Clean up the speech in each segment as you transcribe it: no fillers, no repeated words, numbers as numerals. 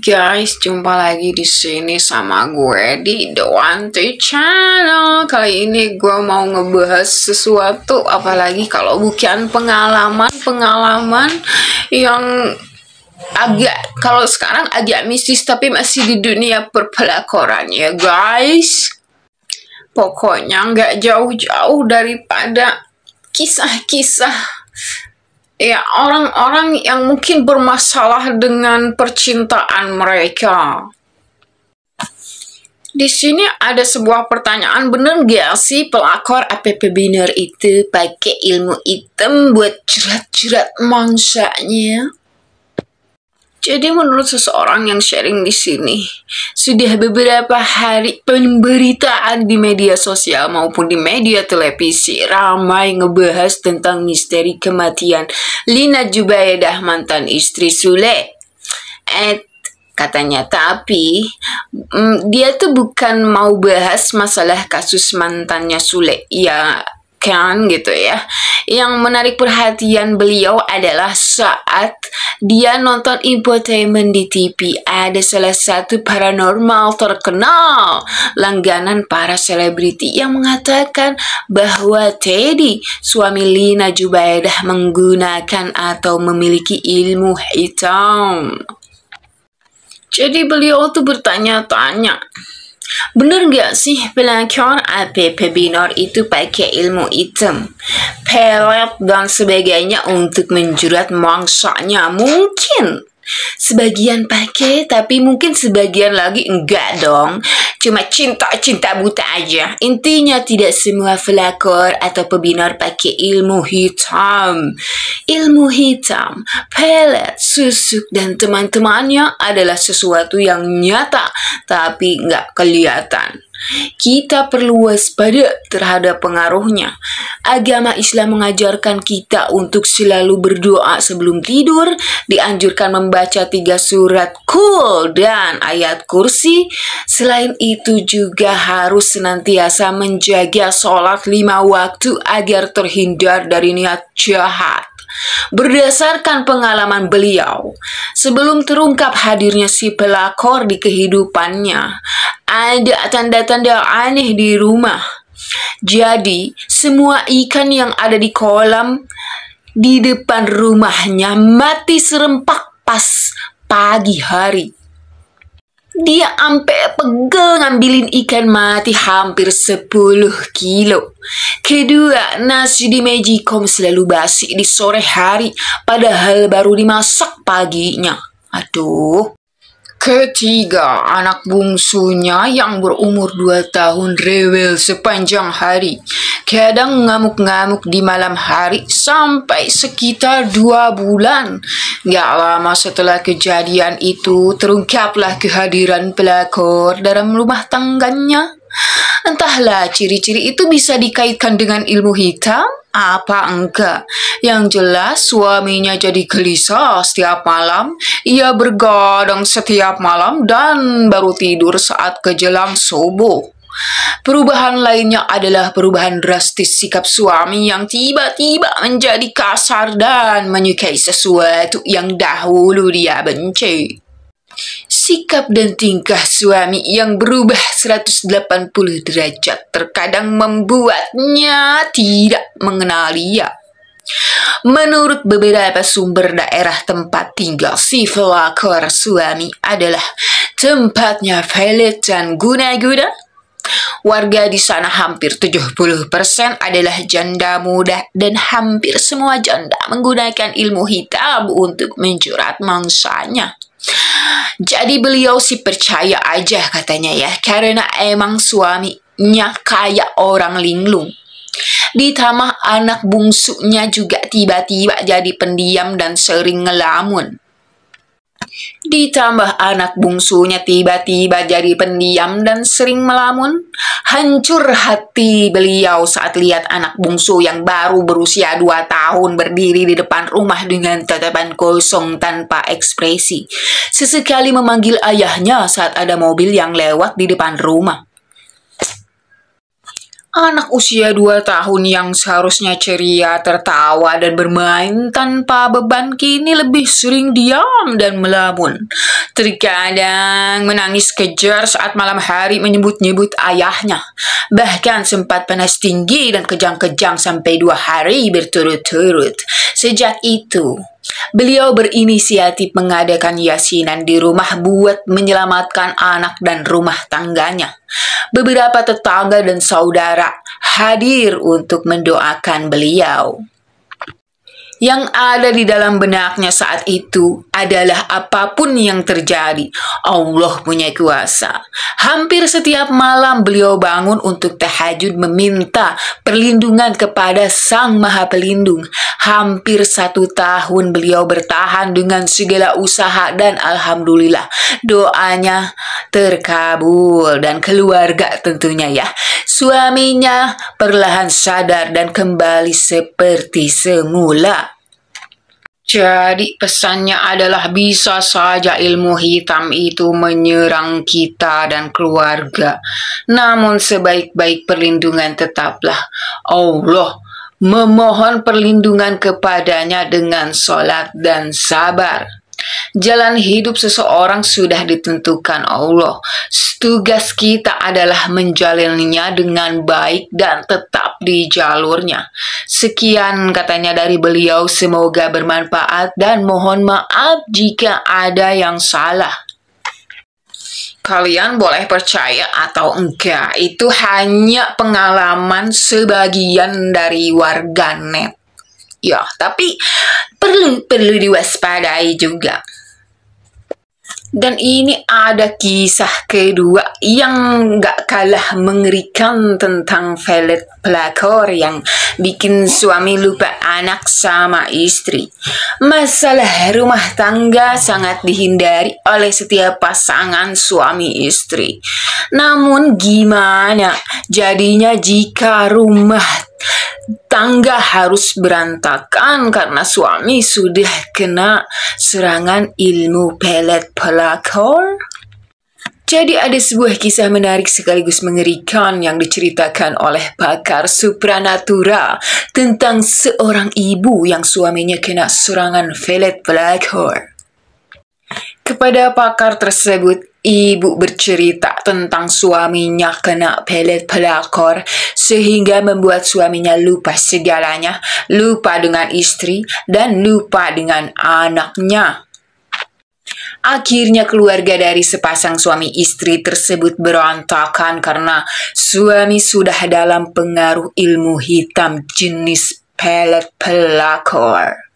Guys, jumpa lagi di sini sama gue di The Wanti Channel. Kali ini gue mau ngebahas sesuatu, apalagi kalau bukan pengalaman yang agak, kalau sekarang agak mistis, tapi masih di dunia perpelakoran ya guys. Pokoknya nggak jauh-jauh daripada kisah-kisah ya orang-orang yang mungkin bermasalah dengan percintaan mereka. Di sini ada sebuah pertanyaan, bener gak sih pelakor APP Binar itu pakai ilmu hitam buat jerat-jerat mangsanya? Jadi menurut seseorang yang sharing di sini, sudah beberapa hari pemberitaan di media sosial maupun di media televisi ramai ngebahas tentang misteri kematian Lina Jubaidah, mantan istri Sule. Katanya, tapi dia tuh bukan mau bahas masalah kasus mantannya Sule, ya kan gitu ya. Yang menarik perhatian beliau adalah saat dia nonton infotainment di TV, ada salah satu paranormal terkenal langganan para selebriti yang mengatakan bahwa Teddy, suami Lina Jubaidah, menggunakan atau memiliki ilmu hitam. Jadi beliau tuh bertanya-tanya, bener gak sih pelakor APP Binar itu pakai ilmu hitam, pelet dan sebagainya untuk menjerat mangsanya? Mungkin sebagian pakai, tapi mungkin sebagian lagi enggak dong. Cuma cinta-cinta buta aja. Intinya tidak semua pelakor atau pebinar pakai ilmu hitam. Ilmu hitam, pelet, susuk, dan teman-temannya adalah sesuatu yang nyata, tapi nggak kelihatan. Kita perlu waspada terhadap pengaruhnya. Agama Islam mengajarkan kita untuk selalu berdoa sebelum tidur, dianjurkan membaca 3 surat Qul dan ayat kursi. Selain itu juga harus senantiasa menjaga sholat 5 waktu agar terhindar dari niat jahat. Berdasarkan pengalaman beliau, sebelum terungkap hadirnya si pelakor di kehidupannya, ada tanda-tanda aneh di rumah. Jadi, semua ikan yang ada di kolam di depan rumahnya mati serempak pas pagi hari. Dia ampe pegel ngambilin ikan mati hampir 10 kilo. Kedua, nasi di Magicom selalu basi di sore hari, padahal baru dimasak paginya. Aduh. Ketiga, anak bungsunya yang berumur 2 tahun rewel sepanjang hari. Kadang ngamuk-ngamuk di malam hari sampai sekitar 2 bulan. Gak lama setelah kejadian itu, terungkaplah kehadiran pelakor dalam rumah tangganya. Entahlah ciri-ciri itu bisa dikaitkan dengan ilmu hitam apa enggak. Yang jelas suaminya jadi gelisah setiap malam. Ia bergadang setiap malam dan baru tidur saat kejelang subuh. Perubahan lainnya adalah perubahan drastis sikap suami yang tiba-tiba menjadi kasar dan menyukai sesuatu yang dahulu dia benci. Sikap dan tingkah suami yang berubah 180 derajat terkadang membuatnya tidak mengenal dia. Menurut beberapa sumber daerah tempat tinggal si pelakor suami adalah tempatnya pelet dan guna-guna. Warga di sana hampir 70% adalah janda muda dan hampir semua janda menggunakan ilmu hitam untuk menjerat mangsanya. Jadi beliau sih percaya aja katanya ya, karena emang suaminya kayak orang linglung. Ditambah anak bungsunya juga tiba-tiba jadi pendiam dan sering ngelamun. Ditambah anak bungsunya tiba-tiba jadi pendiam dan sering melamun. Hancur hati beliau saat lihat anak bungsu yang baru berusia 2 tahun berdiri di depan rumah dengan tatapan kosong tanpa ekspresi. Sesekali memanggil ayahnya saat ada mobil yang lewat di depan rumah. Anak usia 2 tahun yang seharusnya ceria, tertawa, dan bermain tanpa beban kini lebih sering diam dan melamun. Terkadang menangis kejar saat malam hari menyebut-nyebut ayahnya. Bahkan sempat panas tinggi dan kejang-kejang sampai 2 hari berturut-turut. Sejak itu, beliau berinisiatif mengadakan yasinan di rumah buat menyelamatkan anak dan rumah tangganya. Beberapa tetangga dan saudara hadir untuk mendoakan beliau. Yang ada di dalam benaknya saat itu adalah apapun yang terjadi, Allah punya kuasa. Hampir setiap malam beliau bangun untuk tahajud meminta perlindungan kepada Sang Maha Pelindung. Hampir 1 tahun beliau bertahan dengan segala usaha dan alhamdulillah doanya terkabul dan keluarga tentunya ya. Suaminya perlahan sadar dan kembali seperti semula. Jadi pesannya adalah bisa saja ilmu hitam itu menyerang kita dan keluarga. Namun sebaik-baik perlindungan tetaplah Allah memohon perlindungan kepadanya dengan sholat dan sabar. Jalan hidup seseorang sudah ditentukan Allah. Tugas kita adalah menjalaninya dengan baik dan tetap di jalurnya. Sekian katanya dari beliau, semoga bermanfaat dan mohon maaf jika ada yang salah. Kalian boleh percaya atau enggak, itu hanya pengalaman sebagian dari warganet. Ya, tapi perlu diwaspadai juga. Dan ini ada kisah kedua yang gak kalah mengerikan tentang pelet pelakor yang bikin suami lupa anak sama istri. Masalah rumah tangga sangat dihindari oleh setiap pasangan suami istri. Namun gimana jadinya jika rumah tangga harus berantakan karena suami sudah kena serangan ilmu pelet pelakor? Jadi ada sebuah kisah menarik sekaligus mengerikan yang diceritakan oleh pakar supranatural tentang seorang ibu yang suaminya kena serangan pelet pelakor. Kepada pakar tersebut, ibu bercerita tentang suaminya kena pelet pelakor sehingga membuat suaminya lupa segalanya, lupa dengan istri, dan lupa dengan anaknya. Akhirnya keluarga dari sepasang suami istri tersebut berantakan karena suami sudah dalam pengaruh ilmu hitam jenis pelet pelakor.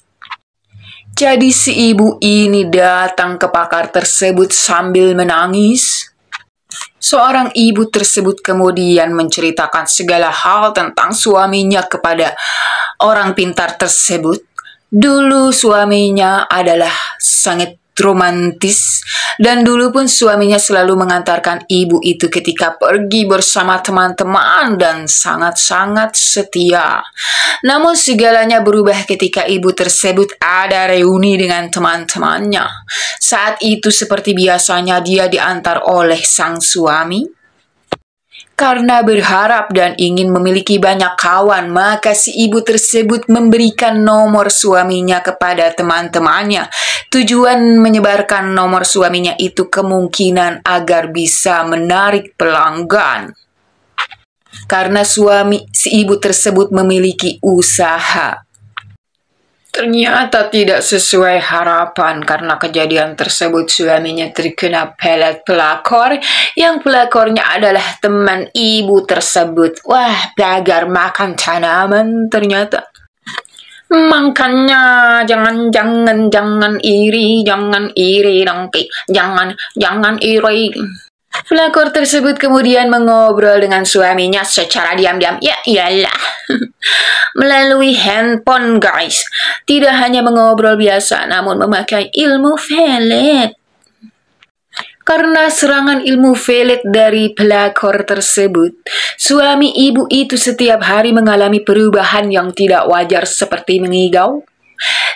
Jadi si ibu ini datang ke pakar tersebut sambil menangis. Seorang ibu tersebut kemudian menceritakan segala hal tentang suaminya kepada orang pintar tersebut. Dulu suaminya adalah sangat romantis dan dulu pun suaminya selalu mengantarkan ibu itu ketika pergi bersama teman-teman dan sangat-sangat setia. Namun segalanya berubah ketika ibu tersebut ada reuni dengan teman-temannya. Saat itu seperti biasanya dia diantar oleh sang suami. Karena berharap dan ingin memiliki banyak kawan, maka si ibu tersebut memberikan nomor suaminya kepada teman-temannya. Tujuan menyebarkan nomor suaminya itu kemungkinan agar bisa menarik pelanggan. Karena si ibu tersebut memiliki usaha. Ternyata tidak sesuai harapan karena kejadian tersebut suaminya terkena pelet pelakor yang pelakornya adalah teman ibu tersebut. Wah, belajar makan tanaman ternyata. Makanya jangan iri dongki, jangan iri. Pelakor tersebut kemudian mengobrol dengan suaminya secara diam-diam. Ya iyalah. Melalui handphone guys. Tidak hanya mengobrol biasa namun memakai ilmu pelet. Karena serangan ilmu pelet dari pelakor tersebut, suami ibu itu setiap hari mengalami perubahan yang tidak wajar seperti mengigau,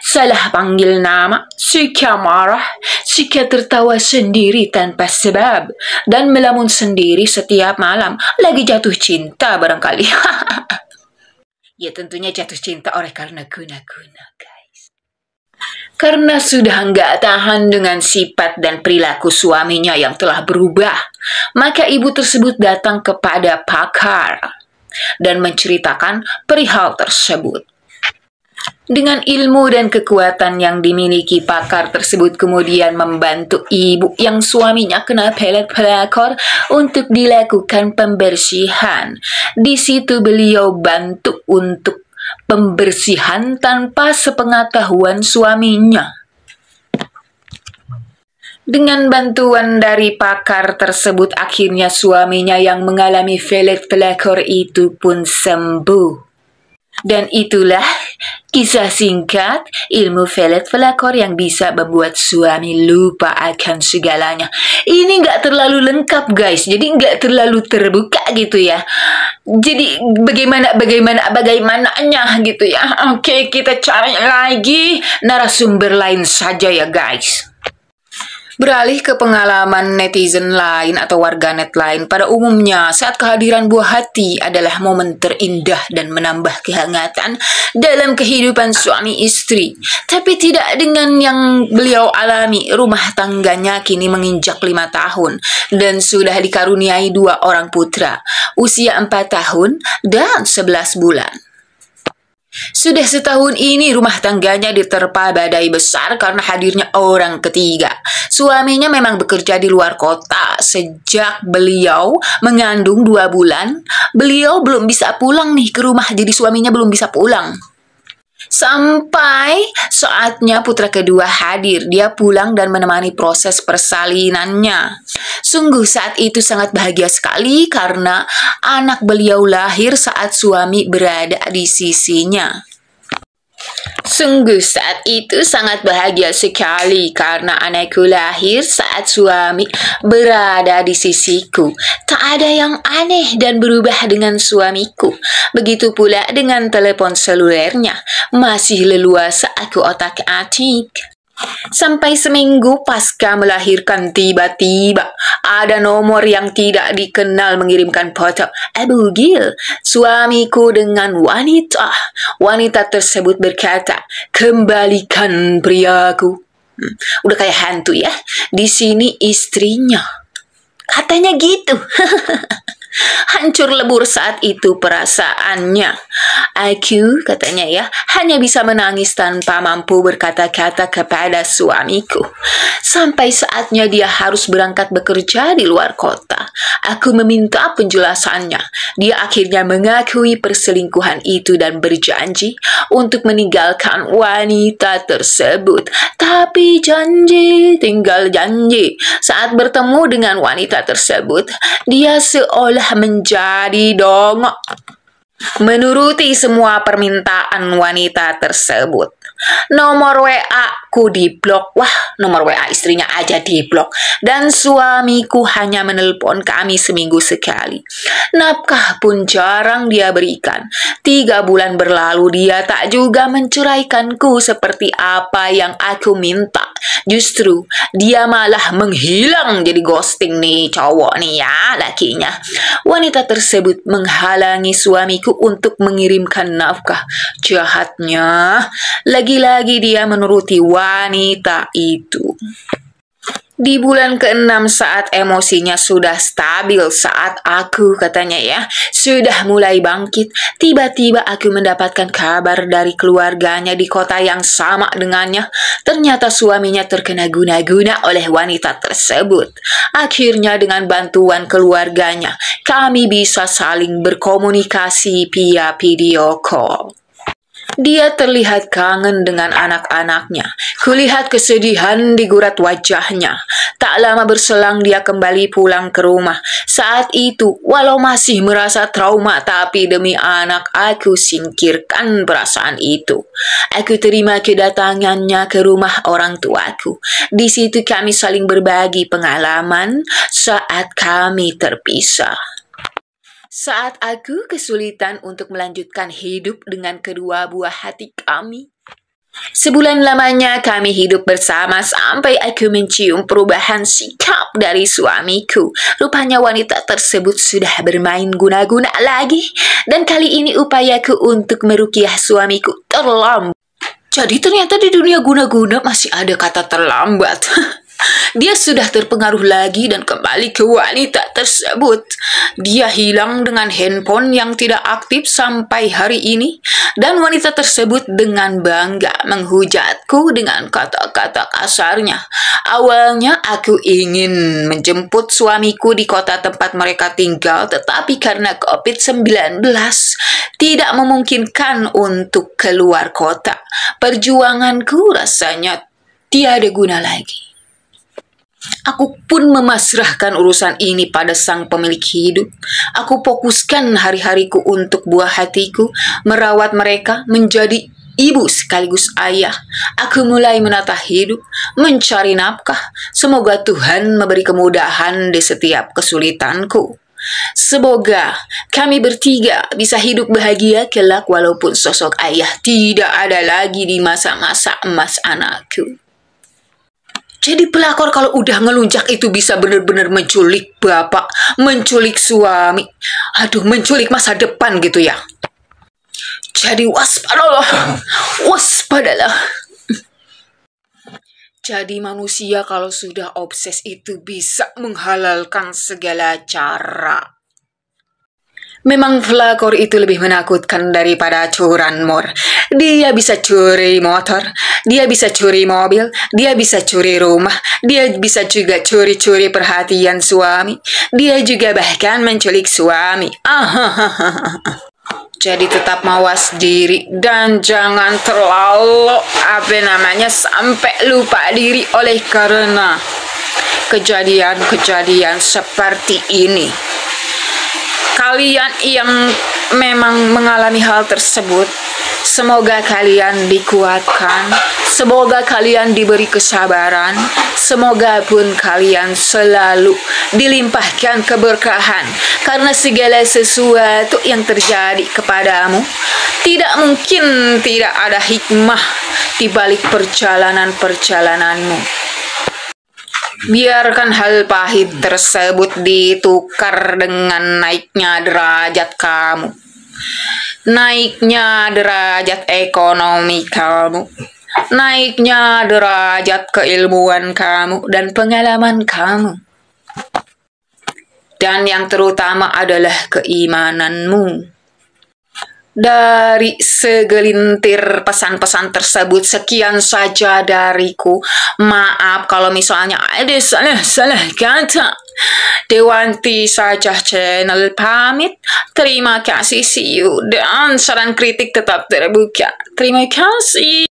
salah panggil nama, suka marah, suka tertawa sendiri tanpa sebab, dan melamun sendiri setiap malam. Lagi jatuh cinta barangkali. Ya tentunya jatuh cinta oleh karena guna-guna guys. Karena sudah nggak tahan dengan sifat dan perilaku suaminya yang telah berubah, maka ibu tersebut datang kepada pakar dan menceritakan perihal tersebut. Dengan ilmu dan kekuatan yang dimiliki, pakar tersebut kemudian membantu ibu yang suaminya kena pelet pelakor untuk dilakukan pembersihan. Di situ beliau bantu untuk pembersihan tanpa sepengetahuan suaminya. Dengan bantuan dari pakar tersebut, akhirnya suaminya yang mengalami pelet pelakor itu pun sembuh. Dan itulah kisah singkat ilmu pelet pelakor yang bisa membuat suami lupa akan segalanya. Ini nggak terlalu lengkap guys, jadi nggak terlalu terbuka gitu ya. Jadi bagaimananya gitu ya. Oke, kita cari lagi narasumber lain saja ya guys. Beralih ke pengalaman netizen lain atau warganet lain, pada umumnya saat kehadiran buah hati adalah momen terindah dan menambah kehangatan dalam kehidupan suami istri. Tapi tidak dengan yang beliau alami. Rumah tangganya kini menginjak 5 tahun dan sudah dikaruniai 2 orang putra, usia 4 tahun dan 11 bulan. Sudah setahun ini rumah tangganya diterpa badai besar karena hadirnya orang ketiga. Suaminya memang bekerja di luar kota. Sejak beliau mengandung 2 bulan, beliau belum bisa pulang nih ke rumah. Jadi suaminya belum bisa pulang. Sampai saatnya putra kedua hadir, dia pulang dan menemani proses persalinannya. Sungguh saat itu sangat bahagia sekali karena anak beliau lahir saat suami berada di sisinya. Sungguh saat itu sangat bahagia sekali karena anakku lahir saat suami berada di sisiku. Tak ada yang aneh dan berubah dengan suamiku. Begitu pula dengan telepon selulernya. Masih leluasa aku otak-atik. Sampai seminggu pasca melahirkan, tiba-tiba ada nomor yang tidak dikenal mengirimkan foto Abu Gil, suamiku dengan wanita. Wanita tersebut berkata, "Kembalikan priaku." Udah kayak hantu ya. Di sini istrinya. Katanya gitu. Hancur lebur saat itu perasaannya. Aku, katanya ya, hanya bisa menangis tanpa mampu berkata-kata kepada suamiku. Sampai saatnya dia harus berangkat bekerja di luar kota. Aku meminta penjelasannya. Dia akhirnya mengakui perselingkuhan itu dan berjanji untuk meninggalkan wanita tersebut. Tapi janji tinggal janji. Saat bertemu dengan wanita tersebut, dia seolah menjadi dongok, menuruti semua permintaan wanita tersebut. Nomor WA ku diblok. Wah, nomor WA istrinya aja diblok. Dan suamiku hanya menelpon kami seminggu sekali. Nafkah pun jarang dia berikan. 3 bulan berlalu dia tak juga menceraikanku seperti apa yang aku minta. Justru dia malah menghilang, jadi ghosting nih cowok nih ya, lakinya. Wanita tersebut menghalangi suamiku untuk mengirimkan nafkah. Jahatnya, lagi-lagi dia menuruti wanita itu. Di bulan ke-6 saat emosinya sudah stabil, saat aku, katanya ya, sudah mulai bangkit, tiba-tiba aku mendapatkan kabar dari keluarganya di kota yang sama dengannya. Ternyata suaminya terkena guna-guna oleh wanita tersebut. Akhirnya dengan bantuan keluarganya, kami bisa saling berkomunikasi via video call. Dia terlihat kangen dengan anak-anaknya. Kulihat kesedihan di gurat wajahnya. Tak lama berselang dia kembali pulang ke rumah. Saat itu, walau masih merasa trauma, tapi demi anak aku singkirkan perasaan itu. Aku terima kedatangannya ke rumah orang tuaku. Di situ kami saling berbagi pengalaman saat kami terpisah. Saat aku kesulitan untuk melanjutkan hidup dengan kedua buah hati kami. Sebulan lamanya kami hidup bersama sampai aku mencium perubahan sikap dari suamiku. Rupanya wanita tersebut sudah bermain guna-guna lagi. Dan kali ini upayaku untuk meruqyah suamiku terlambat. Jadi ternyata di dunia guna-guna masih ada kata terlambat. Dia sudah terpengaruh lagi dan kembali ke wanita tersebut. Dia hilang dengan handphone yang tidak aktif sampai hari ini, dan wanita tersebut dengan bangga menghujatku dengan kata-kata kasarnya. Awalnya aku ingin menjemput suamiku di kota tempat mereka tinggal, tetapi karena COVID-19 tidak memungkinkan untuk keluar kota. Perjuanganku rasanya tiada guna lagi. Aku pun memasrahkan urusan ini pada sang pemilik hidup. Aku fokuskan hari-hariku untuk buah hatiku, merawat mereka, menjadi ibu sekaligus ayah. Aku mulai menata hidup, mencari nafkah. Semoga Tuhan memberi kemudahan di setiap kesulitanku. Semoga kami bertiga bisa hidup bahagia kelak walaupun sosok ayah tidak ada lagi di masa-masa emas anakku. Jadi pelakor kalau udah ngelunjak itu bisa benar-benar menculik bapak, menculik suami, aduh menculik masa depan gitu ya. Jadi waspadalah, waspadalah. Jadi manusia kalau sudah obses itu bisa menghalalkan segala cara. Memang pelakor itu lebih menakutkan daripada curanmor. Dia bisa curi motor, dia bisa curi mobil, dia bisa curi rumah, dia bisa juga curi-curi perhatian suami. Dia juga bahkan menculik suami. Jadi tetap mawas diri dan jangan terlalu sampai lupa diri oleh karena kejadian-kejadian seperti ini. Kalian yang memang mengalami hal tersebut, semoga kalian dikuatkan, semoga kalian diberi kesabaran, semoga pun kalian selalu dilimpahkan keberkahan, karena segala sesuatu yang terjadi kepadamu, tidak mungkin tidak ada hikmah di balik perjalanan-perjalananmu. Biarkan hal pahit tersebut ditukar dengan naiknya derajat kamu, naiknya derajat ekonomi kamu, naiknya derajat keilmuan kamu dan pengalaman kamu. Dan yang terutama adalah keimananmu. Dari segelintir pesan-pesan tersebut, sekian saja dariku. Maaf kalau misalnya ada salah kata. Dewanti Saja Channel pamit. Terima kasih, see you. Dan saran kritik tetap terbuka. Terima kasih.